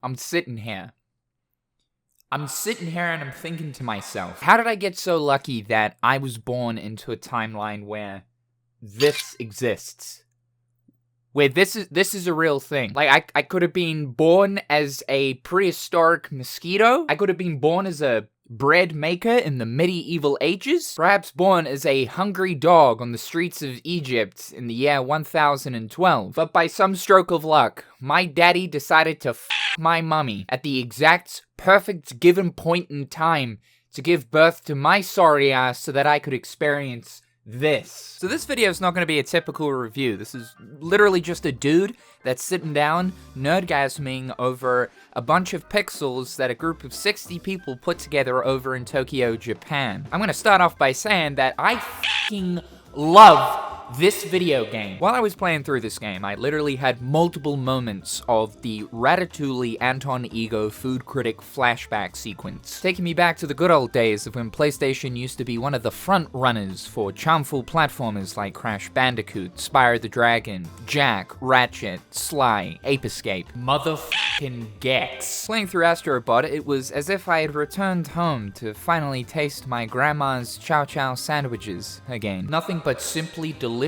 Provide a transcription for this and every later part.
I'm sitting here and I'm thinking to myself, how did I get so lucky that I was born into a timeline where this exists? Where this is a real thing. Like, I could have been born as a prehistoric mosquito. I could have been born as a bread maker in the medieval ages. Perhaps born as a hungry dog on the streets of Egypt in the year 1012. But by some stroke of luck, my daddy decided to f my mummy at the exact perfect given point in time to give birth to my sorry ass so that I could experience this. So this video is not going to be a typical review. This is literally just a dude that's sitting down, nerdgasming over a bunch of pixels that a group of 60 people put together over in Tokyo, Japan. I'm going to start off by saying that I f***ing love this video game. While I was playing through this game, I literally had multiple moments of the Ratatouille Anton Ego food critic flashback sequence, taking me back to the good old days of when PlayStation used to be one of the front runners for charmful platformers like Crash Bandicoot, Spyro the Dragon, Jak, Ratchet, Sly, Ape Escape, motherfucking Gex. Playing through Astro Bot, it was as if I had returned home to finally taste my grandma's chow chow sandwiches again. Nothing but simply delicious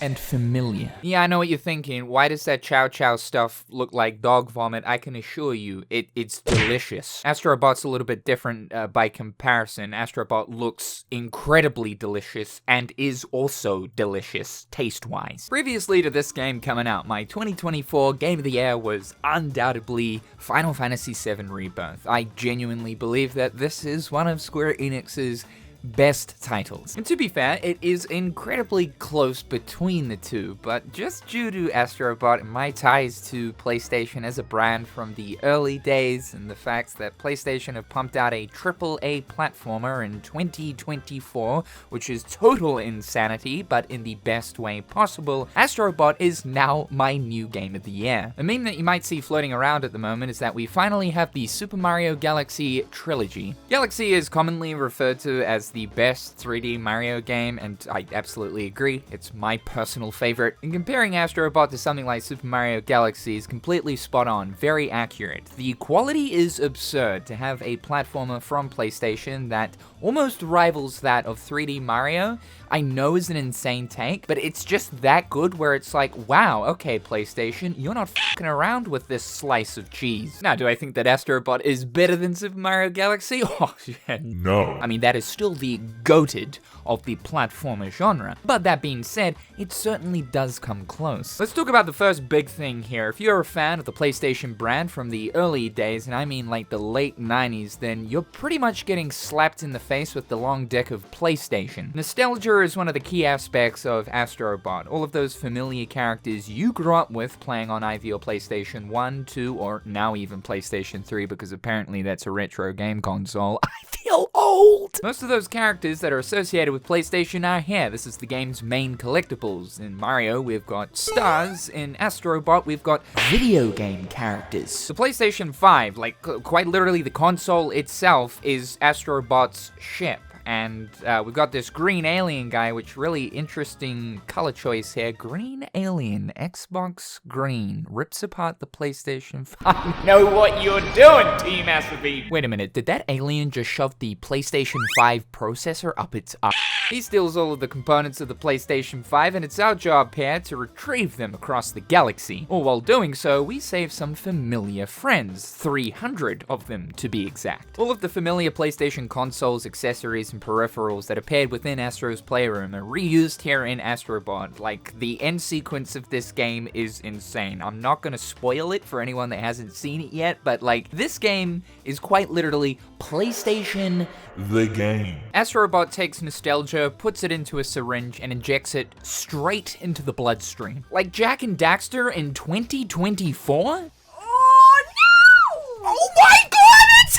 and familiar. Yeah, I know what you're thinking. Why does that chow chow stuff look like dog vomit? I can assure you, it's delicious. Astro Bot's a little bit different by comparison. Astro Bot looks incredibly delicious and is also delicious taste-wise. Previously to this game coming out, my 2024 Game of the Year was undoubtedly Final Fantasy VII Rebirth. I genuinely believe that this is one of Square Enix's best titles. And to be fair, it is incredibly close between the two, but just due to Astro Bot and my ties to PlayStation as a brand from the early days and the fact that PlayStation have pumped out a AAA platformer in 2024, which is total insanity, but in the best way possible, Astro Bot is now my new Game of the Year. A meme that you might see floating around at the moment is that we finally have the Super Mario Galaxy trilogy. Galaxy is commonly referred to as the best 3D Mario game, and I absolutely agree. It's my personal favorite. And comparing Astro Bot to something like Super Mario Galaxy is completely spot on, very accurate. The quality is absurd to have a platformer from PlayStation that almost rivals that of 3D Mario. I know is an insane take, but it's just that good where it's like, wow, okay, PlayStation, you're not fucking around with this slice of cheese. Now, do I think that Astro Bot is better than Super Mario Galaxy? Oh, yeah, no. I mean, that is still the goated of the platformer genre. But that being said, it certainly does come close. Let's talk about the first big thing here. If you're a fan of the PlayStation brand from the early days, and I mean like the late 90s, then you're pretty much getting slapped in the face with the long dick of PlayStation. Nostalgia is one of the key aspects of Astro Bot. All of those familiar characters you grew up with playing on either your PlayStation 1, 2, or now even PlayStation 3, because apparently that's a retro game console. I feel old! Most of those characters that are associated with PlayStation are here. This is the game's main collectibles. In Mario, we've got stars. In Astro Bot, we've got video game characters. The PlayStation 5, like quite literally the console itself, is Astro Bot's ship. And we've got this green alien guy, which really interesting color choice here. Green alien, Xbox green, rips apart the PlayStation 5. I know what you're doing, Team Asabi. Wait a minute, did that alien just shove the PlayStation 5 processor up its ass? He steals all of the components of the PlayStation 5, and it's our job here to retrieve them across the galaxy. Or while doing so, we save some familiar friends, 300 of them to be exact. All of the familiar PlayStation consoles, accessories, and peripherals that appeared within Astro's Playroom are reused here in Astro Bot. Like, the end sequence of this game is insane. I'm not gonna spoil it for anyone that hasn't seen it yet, but like, this game is quite literally PlayStation the game. Astro Bot takes nostalgia, puts it into a syringe, and injects it straight into the bloodstream. Like Jak and Daxter in 2024? Oh no! Oh my god, it's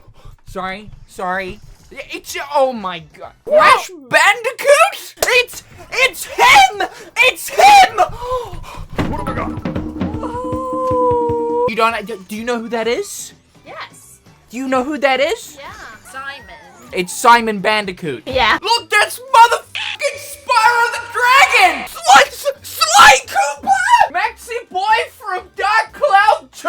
him! Sorry. It's, oh my god. Crash Bandicoot? It's him! It's him! What have I got? You don't, do you know who that is? Yes. Do you know who that is? Yeah. Simon. It's Simon Bandicoot. Yeah. Look, that's motherfucking Spyro the Dragon! Sly Cooper! Maxi Boy from Dark Cloud 2?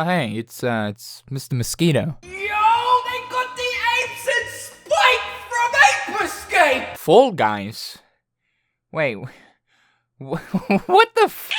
Oh, hey, it's Mr. Mosquito. Yo, they got the apes and Spike from Ape Escape! Fall Guys? Wait, what the f?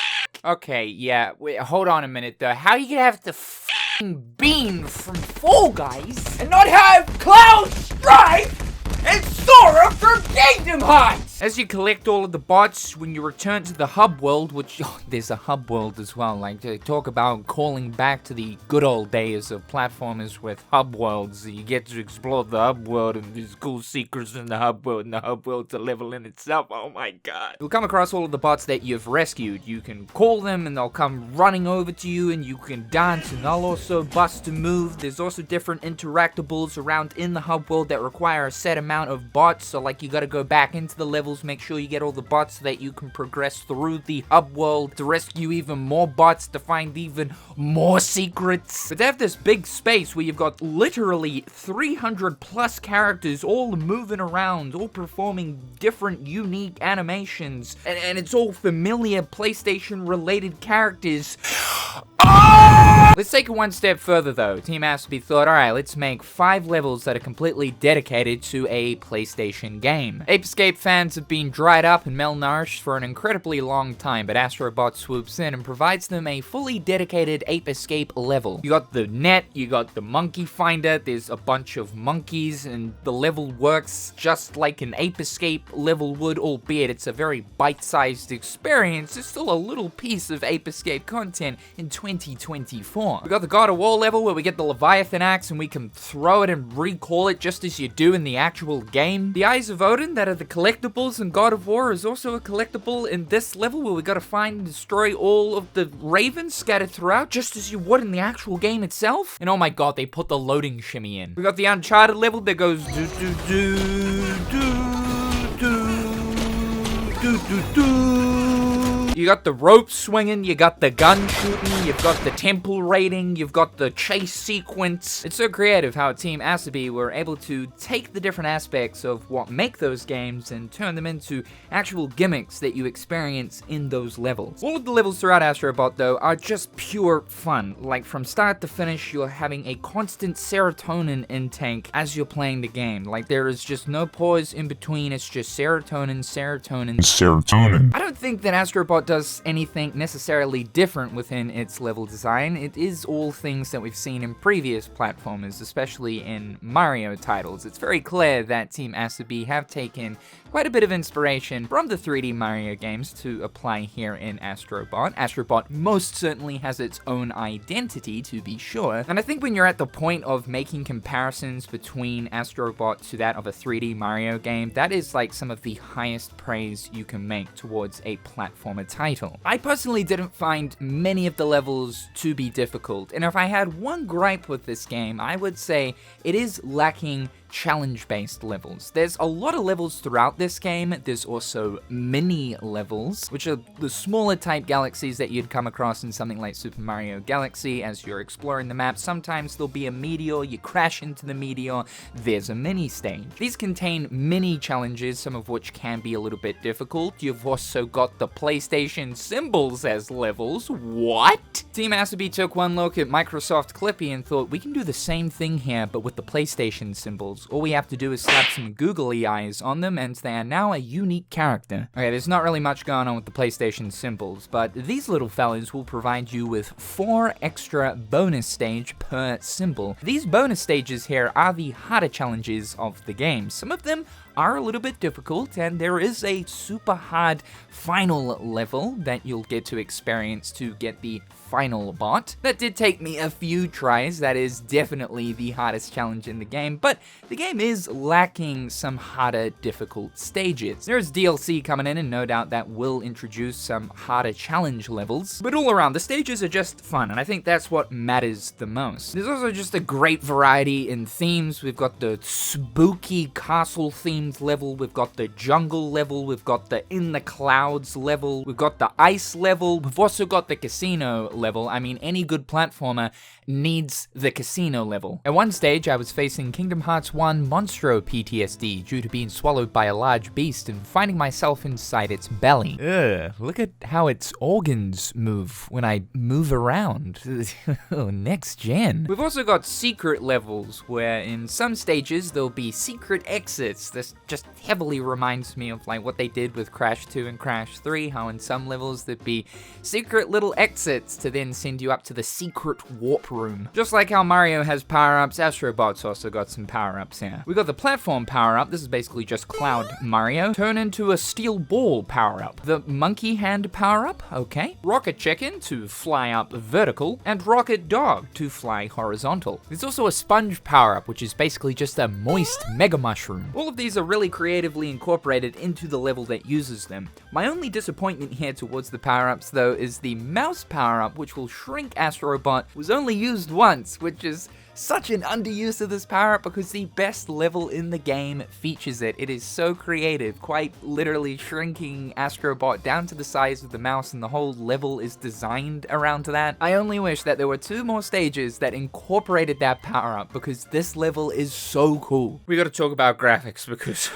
Okay, yeah, wait, hold on a minute though. How you gonna have the f***ing bean from Fall Guys And not have Cloud Strife and Sora from Kingdom Hearts! as you collect all of the bots when you return to the hub world, which, there's a hub world as well, like, to talk about calling back to the good old days of platformers with hub worlds. You get to explore the hub world, and there's cool secrets in the hub world, and the hub world's a level in itself. Oh my god. You'll come across all of the bots that you've rescued. You can call them, and they'll come running over to you, and you can dance, and they'll also bust a move. There's also different interactables around in the hub world that require a set amount of bots, so like you gotta go back into the levels, make sure you get all the bots so that you can progress through the hub world to rescue even more bots, to find even more secrets. But they have this big space where you've got literally 300 plus characters all moving around, all performing different unique animations, and it's all familiar PlayStation related characters. Let's take it one step further though. Team Astro thought, alright, let's make 5 levels that are completely dedicated to a PlayStation game. Ape Escape fans have been dried up and malnourished for an incredibly long time, but Astro Bot swoops in and provides them a fully dedicated Ape Escape level. You got the net, you got the monkey finder, there's a bunch of monkeys, and the level works just like an Ape Escape level would, albeit it's a very bite-sized experience. It's still a little piece of Ape Escape content in 2024. We got the God of War level where we get the Leviathan axe and we can throw it and recall it just as you do in the actual game. The Eyes of Odin that are the collectibles in God of War is also a collectible in this level where we gotta find and destroy all of the ravens scattered throughout just as you would in the actual game itself. And oh my god, they put the loading shimmy in. We got the Uncharted level that goes do do do do do do do do. You got the rope swinging, you got the gun shooting, you've got the temple raiding, you've got the chase sequence. It's so creative how Team Asobi were able to take the different aspects of what make those games and turn them into actual gimmicks that you experience in those levels. All of the levels throughout Astro Bot though are just pure fun. Like from start to finish, you're having a constant serotonin intake as you're playing the game. Like there is just no pause in between, it's just serotonin, serotonin, serotonin. I don't think that Astro Bot does anything necessarily different within its level design. It is all things that we've seen in previous platformers, especially in Mario titles. It's very clear that Team Asobi have taken quite a bit of inspiration from the 3D Mario games to apply here in Astro Bot. Astro Bot most certainly has its own identity, to be sure, and I think when you're at the point of making comparisons between Astro Bot to that of a 3D Mario game, that is like some of the highest praise you can make towards a platformer title. I personally didn't find many of the levels to be difficult, and if I had one gripe with this game, I would say it is lacking challenge-based levels. There's a lot of levels throughout this game. There's also mini levels, which are the smaller type galaxies that you'd come across in something like Super Mario Galaxy as you're exploring the map. Sometimes there'll be a meteor, you crash into the meteor, there's a mini stage. These contain mini challenges, some of which can be a little bit difficult. You've also got the PlayStation symbols as levels. What? Team Asobi took one look at Microsoft Clippy and thought, we can do the same thing here, but with the PlayStation symbols. All we have to do is slap some googly eyes on them, and they are now a unique character. Okay, there's not really much going on with the PlayStation symbols, but these little fellas will provide you with 4 extra bonus stage per symbol. These bonus stages here are the harder challenges of the game. Some of them are a little bit difficult, and there is a super hard final level that you'll get to experience to get the final bot. That did take me a few tries. That is definitely the hardest challenge in the game, but the game is lacking some harder, difficult stages. There's DLC coming in, and no doubt that will introduce some harder challenge levels, but all around, the stages are just fun, and I think that's what matters the most. There's also just a great variety in themes. We've got the spooky castle theme mountains level, we've got the jungle level, we've got the in the clouds level, we've got the ice level, we've also got the casino level. I mean, any good platformer needs the casino level. At one stage, I was facing Kingdom Hearts 1 Monstro PTSD due to being swallowed by a large beast and finding myself inside its belly. Ugh, look at how its organs move when I move around. Next gen. We've also got secret levels where in some stages there'll be secret exits. This just heavily reminds me of like what they did with Crash 2 and Crash 3, how in some levels there'd be secret little exits to then send you up to the secret warp room. Just like how Mario has power-ups, Astro Bot's also got some power-ups here. We got the platform power-up. This is basically just Cloud Mario. Turn into a steel ball power-up. The monkey hand power-up, okay. Rocket chicken to fly up vertical, and rocket dog to fly horizontal. There's also a sponge power-up, which is basically just a moist mega mushroom. All of these are really creatively incorporated into the level that uses them. My only disappointment here towards the power-ups though is the mouse power-up, which will shrink Astro Bot, was only used once, which is such an underuse of this power-up because the best level in the game features it. It is so creative, quite literally shrinking Astro Bot down to the size of the mouse, and the whole level is designed around that. I only wish that there were 2 more stages that incorporated that power-up because this level is so cool. We gotta talk about graphics because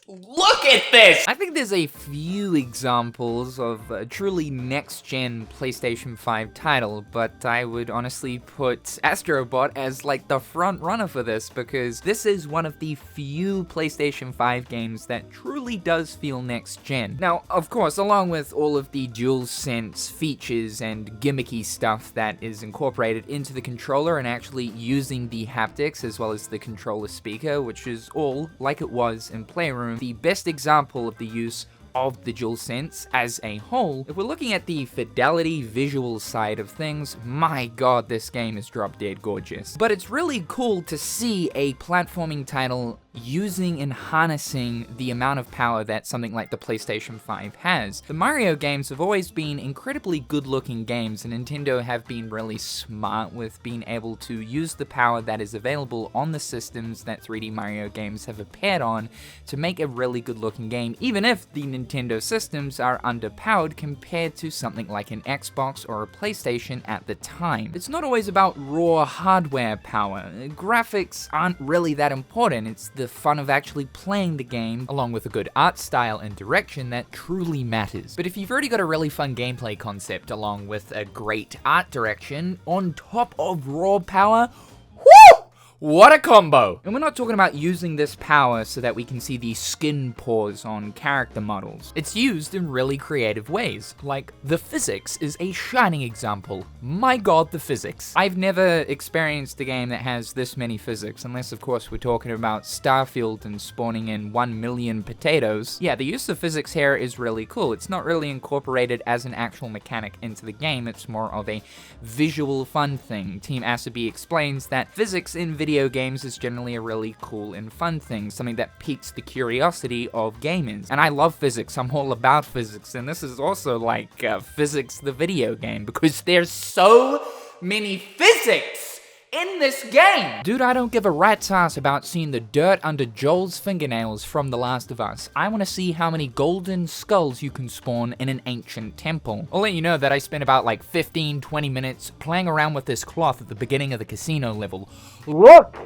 look at this! I think there's a few examples of a truly next-gen PlayStation 5 title, but I would honestly put Astro Bot as like the front runner for this because this is one of the few PlayStation 5 games that truly does feel next-gen. Now, of course, along with all of the DualSense features and gimmicky stuff that is incorporated into the controller and actually using the haptics as well as the controller speaker, which is all like it was in Playroom, the best example of the use of the DualSense as a whole. If we're looking at the fidelity visual side of things, my god, this game is drop dead gorgeous. But it's really cool to see a platforming title using and harnessing the amount of power that something like the PlayStation 5 has. The Mario games have always been incredibly good-looking games, and Nintendo have been really smart with being able to use the power that is available on the systems that 3D Mario games have appeared on to make a really good-looking game, even if the Nintendo systems are underpowered compared to something like an Xbox or a PlayStation at the time. It's not always about raw hardware power. Graphics aren't really that important. It's the fun of actually playing the game, along with a good art style and direction, that truly matters. But if you've already got a really fun gameplay concept along with a great art direction on top of raw power, whoo! What a combo! And we're not talking about using this power so that we can see the skin pores on character models. It's used in really creative ways, like the physics is a shining example. My god, the physics. I've never experienced a game that has this many physics, unless of course we're talking about Starfield and spawning in 1 million potatoes. Yeah, the use of physics here is really cool. It's not really incorporated as an actual mechanic into the game, it's more of a visual fun thing. Team Asobi explains that physics in video games is generally a really cool and fun thing, something that piques the curiosity of gamers. And I love physics, I'm all about physics, and this is also like physics the video game, because there's so many physics in this game! Dude, I don't give a rat's ass about seeing the dirt under Joel's fingernails from The Last of Us. I want to see how many golden skulls you can spawn in an ancient temple. I'll let you know that I spent about like 15-20 minutes playing around with this cloth at the beginning of the casino level. Look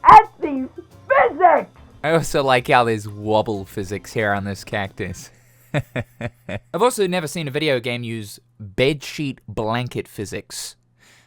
at these physics! I also like how there's wobble physics here on this cactus. I've also never seen a video game use bedsheet blanket physics.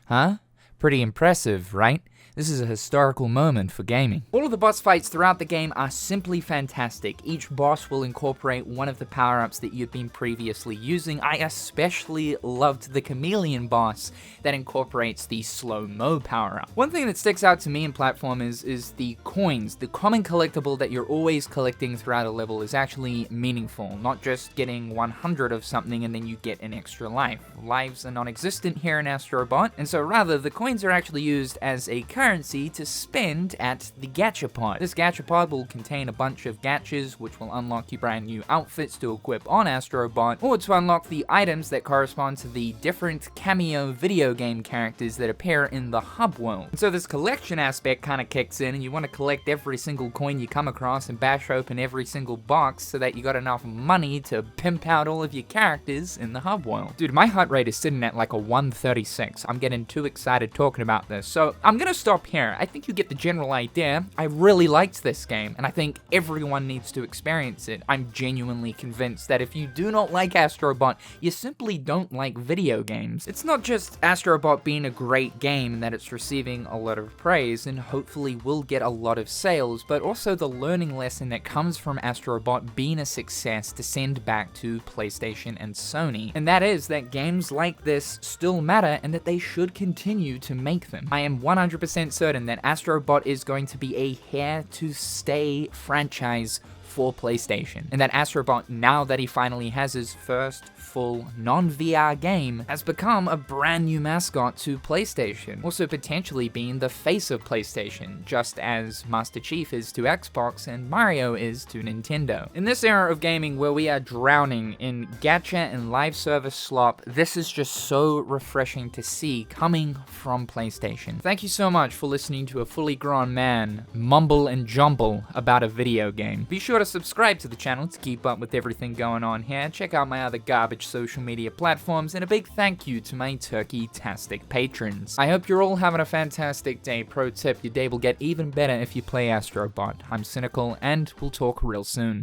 Huh? Pretty impressive, right? This is a historical moment for gaming. All of the boss fights throughout the game are simply fantastic. Each boss will incorporate one of the power-ups that you've been previously using. I especially loved the chameleon boss that incorporates the slow-mo power-up. One thing that sticks out to me in platformers is the coins. The common collectible that you're always collecting throughout a level is actually meaningful, not just getting 100 of something and then you get an extra life. Lives are non-existent here in Astro Bot, and so rather the coins are actually used as a currency currency to spend at the Gachapod. This Gachapod will contain a bunch of gachas, which will unlock you brand new outfits to equip on Astro Bot, or to unlock the items that correspond to the different cameo video game characters that appear in the hub world. And so this collection aspect kind of kicks in, and you want to collect every single coin you come across and bash open every single box so that you got enough money to pimp out all of your characters in the hub world. Dude, my heart rate is sitting at like a 136. I'm getting too excited talking about this, so I'm gonna stop here. I think you get the general idea. I really liked this game, and I think everyone needs to experience it. I'm genuinely convinced that if you do not like Astro Bot, you simply don't like video games. It's not just Astro Bot being a great game and that it's receiving a lot of praise and hopefully will get a lot of sales, but also the learning lesson that comes from Astro Bot being a success to send back to PlayStation and Sony. And that is that games like this still matter and that they should continue to make them. I am 100% certain that Astro Bot is going to be a here-to-stay franchise for PlayStation, and that Astro Bot, now that he finally has his first full non-VR game, has become a brand new mascot to PlayStation, also potentially being the face of PlayStation, just as Master Chief is to Xbox and Mario is to Nintendo. In this era of gaming where we are drowning in gacha and live service slop, this is just so refreshing to see coming from PlayStation. Thank you so much for listening to a fully grown man mumble and jumble about a video game. Be sure to subscribe to the channel to keep up with everything going on here. Check out my other garbage social media platforms, and a big thank you to my turkey-tastic patrons. I hope you're all having a fantastic day. Pro tip, your day will get even better if you play Astro Bot. I'm Cynical, and we'll talk real soon.